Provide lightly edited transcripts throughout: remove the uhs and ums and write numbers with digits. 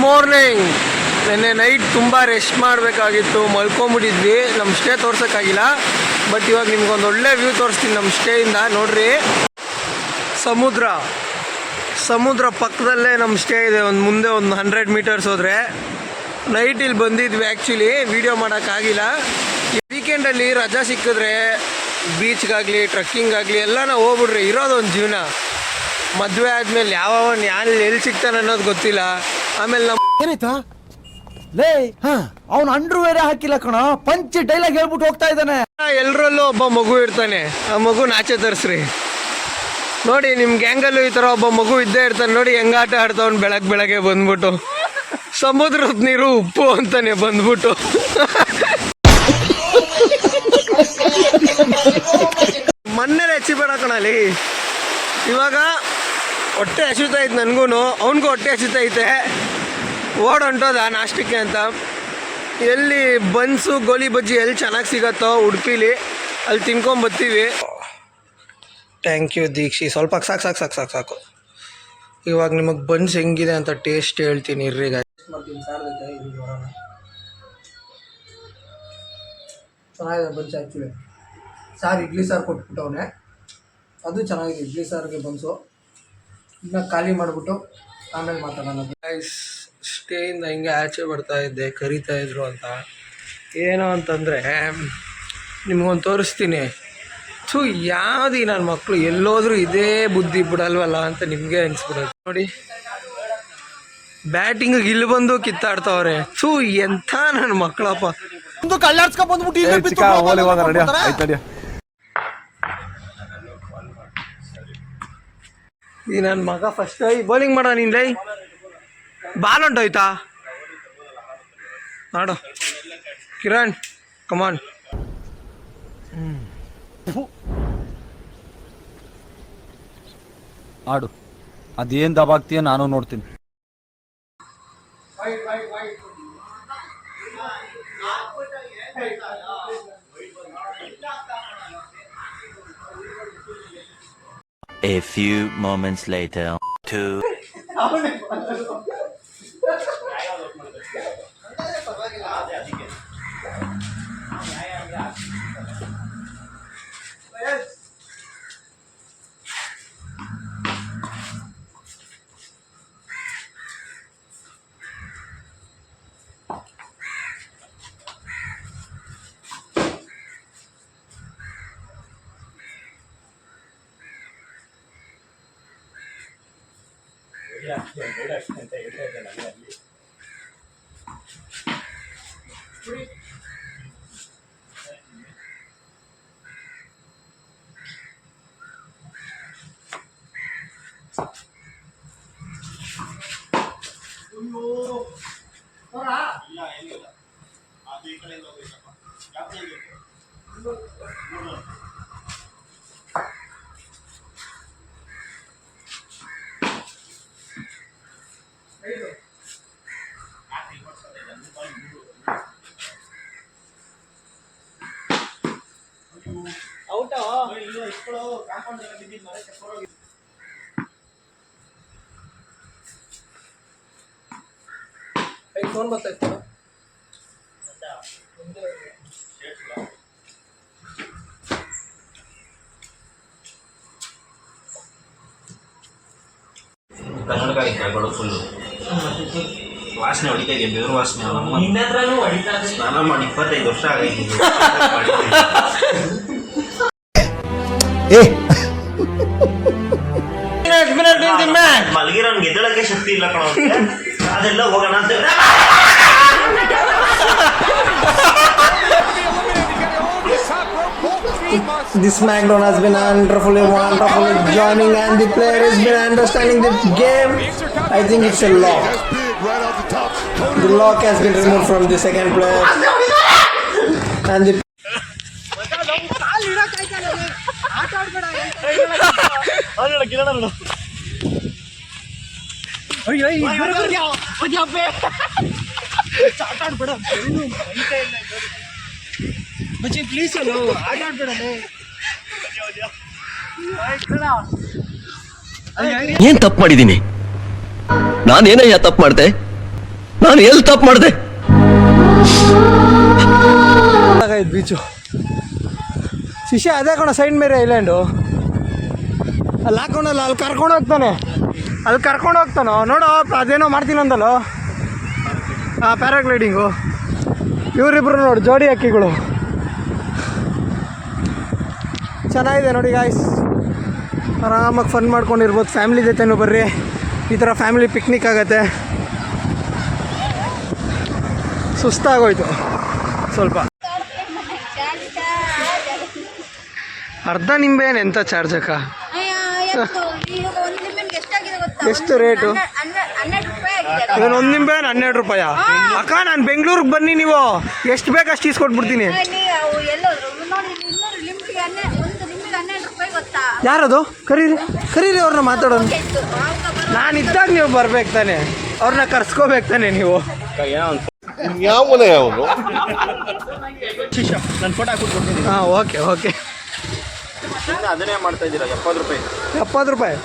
Morning. ನೆನ್ನೆ night ತುಂಬ rest ಮಾಡಬೇಕಾಗಿತ್ತು, ಮಲ್ಕೊಂಬಿಟ್ಟಿದ್ವಿ. ನಮ್ಮ ಸ್ಟೇ ತೋರ್ಸೋಕ್ಕಾಗಿಲ್ಲ. ಬಟ್ ಇವಾಗ ನಿಮ್ಗೊಂದು ಒಳ್ಳೆ ವ್ಯೂ ತೋರಿಸ್ತೀನಿ ನಮ್ಮ ಸ್ಟೇಯಿಂದ. ನೋಡ್ರಿ, ಸಮುದ್ರ ಪಕ್ಕದಲ್ಲೇ ನಮ್ಮ ಸ್ಟೇ ಇದೆ. ಮುಂದೆ ಒಂದು 100 ಮೀಟರ್ಸ್ ಹೋದರೆ. ನೈಟ್ ಇಲ್ಲಿ ಬಂದಿದ್ವಿ. ಆ್ಯಕ್ಚುಲಿ ವೀಡಿಯೋ ಮಾಡೋಕ್ಕಾಗಿಲ್ಲ. ವೀಕೆಂಡಲ್ಲಿ ರಜಾ ಸಿಕ್ಕಿದ್ರೆ ಬೀಚ್ಗಾಗಲಿ ಟ್ರಕ್ಕಿಂಗಾಗಲಿ ಎಲ್ಲನ ಹೋಗ್ಬಿಡ್ರಿ. ಇರೋದೊಂದು ಜೀವನ. ಮದುವೆ ಆದಮೇಲೆ ಯಾವನ್ ಎಲ್ಲಿ ಸಿಗ್ತಾನೆ ಅನ್ನೋದು ಗೊತ್ತಿಲ್ಲ. ಆಮೇಲೆ ಏನಾಯ್ತಾ ಲೇ ಅವನು ಅಂಡ್ರು ಬೇರೆ ಹಾಕಿಲ್ಲ ಕಣ, ಪಂಚ್ ಡೈಲಾಗ್ ಹೇಳ್ಬಿಟ್ಟು ಹೋಗ್ತಾ ಇದ್ದಾನೆ. ಎಲ್ಲರಲ್ಲೂ ಒಬ್ಬ ಮಗು ಇರ್ತಾನೆ. ಆ ಮಗು ಆಚೆ ತರಿಸ್ರಿ. ನೋಡಿ, ನಿಮ್ಮ ಗ್ಯಾಂಗಲ್ಲೂ ಈ ಥರ ಒಬ್ಬ ಮಗು ಇದ್ದೇ ಇರ್ತಾನೆ. ನೋಡಿ ಹೆಂಗೆ ಆಟ ಆಡ್ತಾವನು ಬೆಳಗ್ಗೆ ಬಂದ್ಬಿಟ್ಟು. ಸಮುದ್ರದ ನೀರು ಉಪ್ಪು ಅಂತಾನೆ ಬಂದ್ಬಿಟ್ಟು. ಮೊನ್ನೆ ಹೆಚ್ಚಿಬೇಡ ಕಣಲಿ. ಇವಾಗ ಹೊಟ್ಟೆ ಹಸಿತೈತೆ ನನಗೂ, ಅವನಿಗೂ ಹೊಟ್ಟೆ ಹಸಿತೈತೆ. ಹೊಂಟೋದ ನಾಷ್ಟಕ್ಕೆ ಅಂತ. ಎಲ್ಲಿ ಬನ್ಸು ಗೋಲಿ ಬಜ್ಜಿ ಎಲ್ಲಿ ಚೆನ್ನಾಗಿ ಸಿಗತ್ತೋ ಉಡುಪಿಲಿ, ಅಲ್ಲಿ ತಿನ್ಕೊಂಬರ್ತೀವಿ. Thank you ದೀಕ್ಷಿ. ಸ್ವಲ್ಪ ಸಾಕು. ಇವಾಗ ನಿಮಗೆ ಬನ್ಸ್ ಹೆಂಗಿದೆ ಅಂತ ಟೇಸ್ಟ್ ಹೇಳ್ತೀನಿ ಇರ್ರಿ. ಚೆನ್ನಾಗಿದೆ ಬನ್ಸ್. ಆ್ಯಕ್ಚುಲಿ ಇಡ್ಲಿ ಸಾರು ಕೊಟ್ಬಿಟ್ಟವನೆ, ಅದು ಚೆನ್ನಾಗಿದೆ. ಇಡ್ಲಿ ಸಾರಿಗೆ ಬನ್ಸು. ಇನ್ನು ಖಾಲಿ ಮಾಡಿಬಿಟ್ಟು ಆಮೇಲೆ ಮಾತಾಡೋಣ. ಸ್ಟೇಯಿಂದ ಹಿಂಗೆ ಆಚೆ ಬರ್ತಾ ಇದ್ದೆ, ಕರಿತಾ ಇದ್ರು ಅಂತ. ಏನು ಅಂತಂದರೆ ನಿಮ್ಗೊಂದು ತೋರಿಸ್ತೀನಿ. ಯಾವ್ದು ನನ್ನ ಮಕ್ಕಳು ಎಲ್ಲೋದ್ರೂ ಇದೇ ಬುದ್ಧಿ ಬಿಡಲ್ವಲ್ಲ ಅಂತ ನಿಮಗೆ ಅನಿಸ್ಬಿಡೋದು. ನೋಡಿ, ಬ್ಯಾಟಿಂಗ್ ಇಲ್ಲಿ ಬಂದು ಕಿತ್ತಾಡ್ತಾವ್ರೆ. ಎಂಥ ನನ್ನ ಮಕ್ಕಳಪ್ಪ. ಈ ನನ್ನ ಮಗ ಫಸ್ಟ್ ಬೌಲಿಂಗ್ ಮಾಡೋ. ನೀನು ಲೈ ಬಾಲ್ ಹೊಂಟೋಯ್ತಾ ನೋಡು. ಕಿರಣ್ ಕಮಾನ್. ಆಡು, ಅದೇನ್ ದಬಾಗ್ತೀಯ ನಾನು ನೋಡ್ತೀನಿ. A few moments later. Phone ಬರ್ತಾಯಿತ್ತು. ಕನ್ನಡಕಾಯಿ ಫುಲ್ಲು ವಾಸನೆ ಹೊಡಿತಾ ಇದೆ, ಬೆವರು ವಾಸನೆ. ಸ್ನಾನ ಮಾಡಿ 25 ವರ್ಷ ಆಗೈತಿ. ಮಲಗಿರೋ ಗೆದ್ದಳಕ್ಕೆ ಶಕ್ತಿ ಇಲ್ಲ ಕಣ. ಅದೆಲ್ಲ ಹೋಗೋಣ ಅಂತ. This SmackDown has been wonderfully joining, and the player has been understanding the game. I think it's a lock. The lock has been removed from the second player, and the please ಅಲ್ಲೋ ಆಟ ಆಡ್ಬೇಡ. ಏನ್ ತಪ್ಪು ಮಾಡಿದ್ದೀನಿ? ನಾನೇನಯ್ಯ ತಪ್ಪು ಮಾಡ್ದೆ? ನಾನು ಎಲ್ಲಿ ತಪ್ಪು ಮಾಡಿದೆ? ಬೀಚು ಶಿಷ್ಯ ಅದೇ ಕಣ ಸೈಡ್ ಮೇರೆ ಐಲ್ಯಾಂಡು. ಅಲ್ಲಿ ಹಾಕೊಂಡಲ್ಲ, ಅಲ್ಲಿ ಕರ್ಕೊಂಡು ಹೋಗ್ತಾನೆ, ಅಲ್ಲಿ ಕರ್ಕೊಂಡು ಹೋಗ್ತಾನೋ ನೋಡೋ. ಅದೇನೋ ಮಾಡ್ತೀನಂದಲ್ಲೋ ಪ್ಯಾರಾಗ್ಲೈಡಿಂಗು. ಇವರಿಬ್ರು ನೋಡಿ ಜೋಡಿ ಹಕ್ಕಿಗಳು. ಚೆನ್ನಾಗಿದೆ ನೋಡಿ ಗಾಯ್ಸ್, ಆರಾಮಾಗಿ ಫನ್ ಮಾಡ್ಕೊಂಡಿರ್ಬೋದು. ಫ್ಯಾಮಿಲಿ ಜೊತೆನೂ ಬರ್ರಿ, ಈ ಥರ ಫ್ಯಾಮಿಲಿ ಪಿಕ್ನಿಕ್ ಆಗುತ್ತೆ. ಸುಸ್ತಾಗೋಯ್ತು ಸ್ವಲ್ಪ. ಅರ್ಧ ನಿಂಬೆಹಣ್ಣು ಎಂತ ಚಾರ್ಜ್ ಅಕ್ಕ? ಎಷ್ಟು ರೇಟು? ಇವನು ಒಂದು ನಿಂಬೆಹಣ್ಣು 12 ರೂಪಾಯಿ ಅಕ್ಕ. ನಾನು ಬೆಂಗಳೂರಿಗೆ ಬನ್ನಿ, ನೀವು ಎಷ್ಟು ಬೇಕು ಅಷ್ಟು ಈಸ್ಕೊಟ್ಬಿಡ್ತೀನಿ. ಯಾರದು? ಕರೀರಿ ಕರೀರಿ ಅವ್ರನ್ನ ಮಾತಾಡೋದು. ನಾನು ಇದ್ದಾಗ ನೀವು ಬರ್ಬೇಕು ತಾನೆ, ಅವ್ರನ್ನ ಕರ್ಸ್ಕೋಬೇಕು ತಾನೆ ನೀವು. ನನ್ನ ಫೋಟೋ ಹಾಕ್ಬಿಟ್ಟು ಹಾಂ ಓಕೆ ಓಕೆ. ಅದನ್ನೇ ಮಾಡ್ತಾ ಇದ್ದೀರಾ? 70 ರೂಪಾಯಿ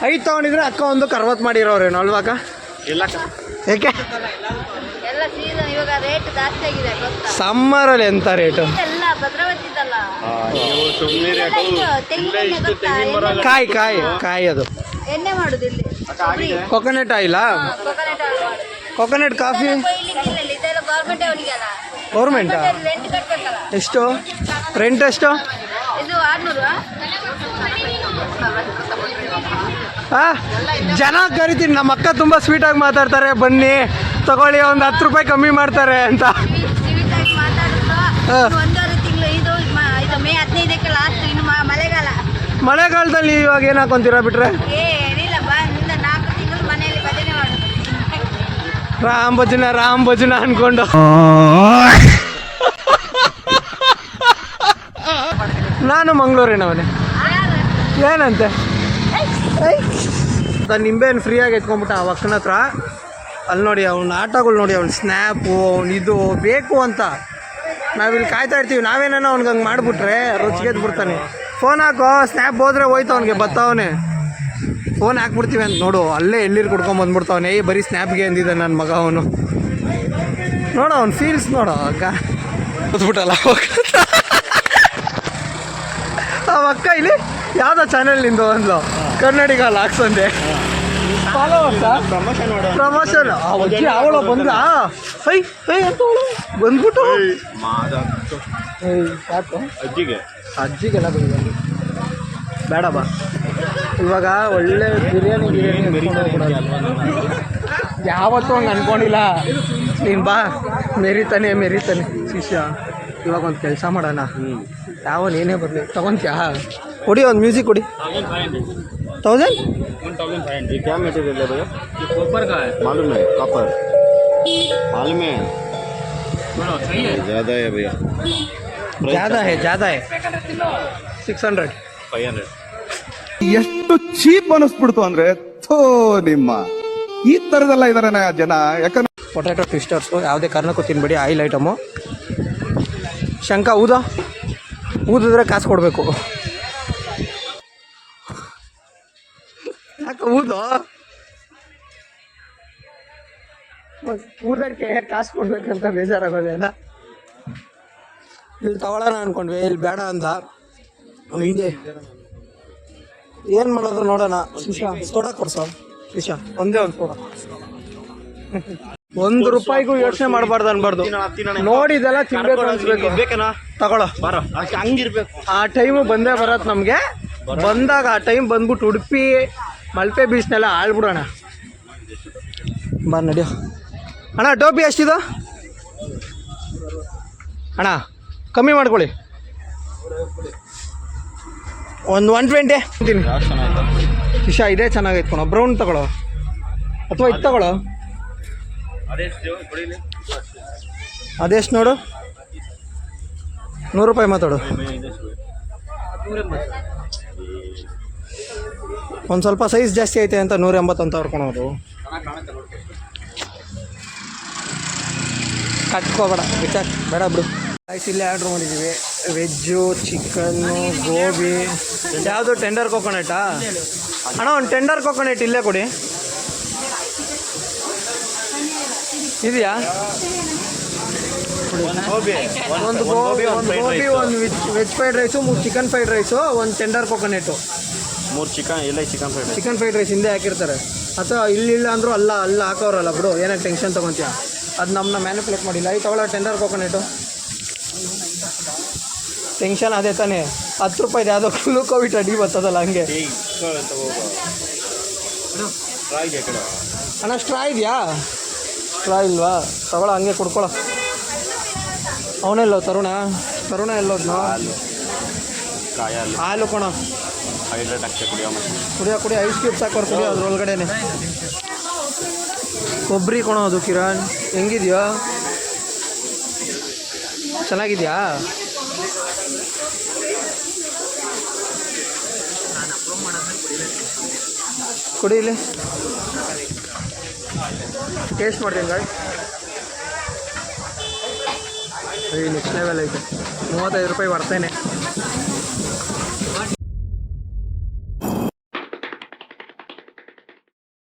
5 ತೊಗೊಂಡಿದ್ರೆ ಅಕ್ಕ ಒಂದು 60 ಮಾಡಿರೋರೇನು ಅಲ್ವಾ ಅಕ್ಕ? ಇಲ್ಲ ಏಕೆ? ಎಲ್ಲ ಸೀಸನ್ ಇವಾಗ ರೇಟ್ ಜಾಸ್ತಿ ಆಗಿದೆ ಗೊತ್ತಾ? ಸಮ್ಮರಲ್ಲಿ ಎಂತ ರೇಟು? ಎಲ್ಲ ಭದ್ರಾವತಿ ಇದಲ್ಲ. ಕಾಯಿ ಕಾಯಿ ಕಾಯಿ ಅದು ಎಣ್ಣೆ ಮಾಡುದು ಇಲ್ಲಿ. ಕೊಕೊನಟ್ ಆಯಿಲಾ? ಕೊಕೊನಟ್ ಕಾಫಿ ಇದೆಲ್ಲ ಗೌರ್ಮೆಂಟ್ ಅವನಿಗೆ ಅಲ್ಲ. ಗೌರ್ಮೆಂಟಾ? ರೆಂಟ್ ಕಟ್ಬೇಕಲ್ಲ. ಎಷ್ಟು ರೆಂಟ್? ಎಷ್ಟು? ಇದು 600. ಜನ ಕರಿತೀನಿ, ನಮ್ಮ ಅಕ್ಕ ತುಂಬ ಸ್ವೀಟಾಗಿ ಮಾತಾಡ್ತಾರೆ, ಬನ್ನಿ ತಗೊಳ್ಳಿ ಒಂದು 10 ರೂಪಾಯಿ ಕಮ್ಮಿ ಮಾಡ್ತಾರೆ ಅಂತ. ಸ್ವೀಟಾಗಿ ಮಾತಾಡುತ್ತೋ. 1.5 ತಿಂಗಳು ಇದು ಮೇ 15ಕ್ಕೆ ಲಾಸ್ಟ್. ಇನ್ನು ಮಳೆಗಾಲ. ಮಳೆಗಾಲದಲ್ಲಿ ಇವಾಗ ಏನು ಹಾಕೊಂತೀರಾ ಬಿಟ್ರೆ? ಏನಿಲ್ಲ, ಬಂದ 4 ತಿಂಗಳು ಮನೆಯಲ್ಲಿ ಭಜನೆ ಮಾಡೋದು. ರಾಮ್ ಭಜನ ಅನ್ಕೊಂಡು. ನಾನು ಮಂಗಳೂರಿನವನೇ. ಏನಂತೆ ನಿಂಬೆಹಣ್ಣು ಫ್ರೀಯಾಗಿ ಎತ್ಕೊಂಡ್ಬಿಟ್ಟ ಆ ಅಕ್ಕನ ಹತ್ರ. ಅಲ್ಲಿ ನೋಡಿ ಅವ್ನ ಆಟಗಳು ನೋಡಿ, ಅವ್ನ ಸ್ನ್ಯಾಪು, ಅವ್ನು ಇದು ಬೇಕು ಅಂತ ನಾವಿಲ್ಲಿ ಕಾಯ್ತಾ ಇರ್ತೀವಿ. ನಾವೇನೇನೋ ಅವ್ನಿಗೆ ಹಂಗೆ ಮಾಡಿಬಿಟ್ರೆ ರುಚಿಗೆದ್ದು ಬಿಡ್ತಾನೆ. ಫೋನ್ ಹಾಕೋ, ಸ್ನ್ಯಾಪ್ ಹೋದ್ರೆ ಹೋಯ್ತು ಅವ್ನಿಗೆ ಬತ್ತವನೇ. ಫೋನ್ ಹಾಕ್ಬಿಡ್ತೀವಿ ಅಂತ ನೋಡು, ಅಲ್ಲೇ ಎಳ್ಳೀರು ಕುಡ್ಕೊಂಬಂದ್ಬಿಡ್ತಾವನೆ. ಬರೀ ಸ್ನ್ಯಾಪ್ಗೆ ಅಂದಿದ್ದೆ ನನ್ನ ಮಗ ಅವನು. ನೋಡು ಅವ್ನು ಫೀಲ್ಸ್ ನೋಡು ಅಕ್ಕ. ಕೂತ್ಬಿಟ್ಟಲ್ಲ ಆ ಅಕ್ಕ ಇಲ್ಲಿ ಯಾವುದೋ ಚಾನೆಲ್ನಿಂದ ಅಂದ್ಲು, ಕನ್ನಡಿಗ ಲಾಕ್ಸಂದೆ ಪ್ರಮೋಷನ್. ಅವಳು ಬಂದ ಅಂತ ಬಂದ್ಬಿಟ್ಟು ಯಾಕೆ ಅಜ್ಜಿಗೆಲ್ಲ ಬೇಡ ಬಾ. ಇವಾಗ ಒಳ್ಳೆ ಬಿರಿಯಾನಿ ಯಾವತ್ತೂ ಹಂಗೆ ಅನ್ಕೊಂಡಿಲ್ಲ ನೀನು. ಬಾ, ಮೆರಿತಾನೆ ಶಿಷ್ಯ. ಇವಾಗ ಒಂದು ಕೆಲಸ ಮಾಡೋಣ, ಯಾವನೇನೇ ಬರಲಿ ತಗೊಂತ್ಯಾ? ಕೊಡಿ ಒಂದು ಮ್ಯೂಸಿಕ್ ಕೊಡಿ. 1500 ये क्या मटेरियल है भैया? ये कॉपर का है। मालूम है? कॉपर मालूम है? ज़्यादा है भैया, ज़्यादा है 600 500. ಎಷ್ಟು ಚೀಪ್ ಅನಿಸ್ಬಿಡ್ತು ಅಂದ್ರೆ, ಥೋ ನಿಮ್ಮ ಈ ತರದೆಲ್ಲ ಇದಾರೆ ಜನ. ಯಾಕಂದ್ರೆ ಪೊಟ್ಯಾಟೊ ಟ್ವಿಸ್ಟರ್ಸು ಯಾವುದೇ ಕಾರಣಕ್ಕೂ ತಿನ್ಬೇಡಿ, ಆಯಿಲ್ ಐಟಮು. ಶಂಕ ಊದಿದ್ರೆ ಕಾಸು ಕೊಡಬೇಕು. ಯಾಕೆ ಊದಕ್ಕೆ ಕಾಸು ಕೊಡ್ಬೇಕಂತ ಬೇಜಾರಾಗೋದೇನ? ಇಲ್ಲಿ ತಗೊಳ್ಳೋಣ ಅನ್ಕೊಂಡ್ವಿ, ಇಲ್ಲಿ ಬೇಡ ಅಂತ. ಹಿಂಗೆ ಏನು ಮಾಡೋದು ನೋಡೋಣ. ಸೋಡಾ ಕೊಡ್ಸೋ ಶಿಶ, ಒಂದೇ ಒಂದು ಸೋಡಾ. 1 ರೂಪಾಯಿಗೂ ಯೋಚನೆ ಮಾಡಬಾರ್ದು ಅನ್ಬಾರ್ದು. ನೋಡಿದೆಲ್ಲ ತಿನ್ಬೇಕು ಅನ್ಸ್ಬೇಕು. ಬೇಕೇನಾ? ತಗೊಳ್ಳೋ ಬಾರೋ, ಹಂಗಿರ್ಬೇಕು. ಆ ಟೈಮು ಬಂದೇ ಬರತ್ತೆ ನಮಗೆ. ಬಂದಾಗ ಆ ಟೈಮ್ ಬಂದ್ಬಿಟ್ಟು ಉಡುಪಿ ಮಲ್ಪೆ ಬೀಚ್ನೆಲ್ಲ ಆಳ್ಬಿಡೋಣ. ಬಾ ನಡಿಯೋ. ಅಣ್ಣ ಟೋಪಿ ಎಷ್ಟಿದು ಅಣ್ಣ? ಕಮ್ಮಿ ಮಾಡ್ಕೊಳ್ಳಿ, ಒಂದು 120 ಅಂತೀನಿ. ಇಶಾ ಇದೇ ಚೆನ್ನಾಗೈತೆ ಕಣೋ. ಬ್ರೌನ್ ತಗೊಳ್ಳೋ ಅಥವಾ ಇದು ತಗೊಳ್ಳೋ. ಅದೆಷ್ಟು ನೋಡು? 100 ರೂಪಾಯಿ ಮಾತಾಡು. ಒಂದು ಸ್ವಲ್ಪ ಸೈಜ್ ಜಾಸ್ತಿ ಐತೆ ಅಂತ 180 ಅಂತ ಹೊರ್ಕೊಳೋದು. ಕಟ್ಕೋಬೇಡ, ಬಿಟ್ಟಾಕ್ ಬೇಡ ಬಿಡು. ರೈಸ್ ಇಲ್ಲೇ ಆರ್ಡ್ರ್ ಮಾಡಿದ್ದೀವಿ. Veg, chicken, gobi. ಯಾವುದು ಟೆಂಡರ್ ಕೋಕೋನಟಾ? ಅಣ್ಣ ಒಂದು ಟೆಂಡರ್ ಕೋಕೋನಟ್ ಇಲ್ಲೇ ಕೊಡಿ. ಇದೆಯಾ ಒಂದು ಗೋಬಿ ಒಂದು veg fried rice 3 chicken fried rice ಒಂದು ಟೆಂಡರ್ ಕೋಕೋನೆಟ್ಟು 3 ಚಿಕನ್ ಇಲ್ಲ chicken fried chicken fried rice ಹಿಂದೆ ಹಾಕಿರ್ತಾರೆ ಅಥವಾ ಇಲ್ಲ ಅಂದರೂ ಅಲ್ಲ ಹಾಕೋರಲ್ಲ ಬಿಡು ಏನಕ್ಕೆ ಟೆನ್ಷನ್ ತೊಗೊತೀಯ ಅದು ನಮ್ಮನ್ನ ಮ್ಯಾನಿಪುಲೇಟ್ ಮಾಡಿಲ್ಲ ಈ ತಗೊಳ್ಳೋ ಟೆಂಡರ್ ಕೋಕೋನೆಟ್ಟು ಟೆನ್ಷನ್ ಅದೇ ತಾನೇ 10 ರೂಪಾಯಿದು ಯಾವುದೋ ಗ್ಲೂಕೋವಿಟ್ ಅಡಿ ಬರ್ತದಲ್ಲ ಹಂಗೆ ಅಣ್ಣ ಸ್ಟ್ರಾ ಇದೆಯಾ ಸ್ಟ್ರಾ ಇಲ್ವಾ ತಗೊಳ್ಳೋ ಹಂಗೆ ಕುಡ್ಕೊಳ್ಳೋ ಅವನೆಲ್ಲೋ ತರುಣ ಎಲ್ಲೋದ್ನೋ ಹಾಲು ಕೊಣ ಹೈಡ್ರೇಟ್ ಆಗ್ತದೆ ಕುಡಿಯೋ ಐಸ್ ಕ್ಯೂಬ್ಸ್ ಹಾಕೋರು ಕುಡಿಯೋ ಅದ್ರೊಳಗಡೆನೆ ಕೊಬ್ಬರಿ ಕೊಣೋದು ಕಿರಣ್ ಹೆಂಗಿದೆಯೋ ಚೆನ್ನಾಗಿದೆಯಾ ಕುಡಿಲಿ ಟೇಸ್ಟ್ ಮಾಡ್ತೀನಿ ಗಾಯ್ ನೆಕ್ಸ್ಟ್ ಲೆವೆಲ್ ಐತೆ 35 ರೂಪಾಯಿ ಬರ್ತೇನೆ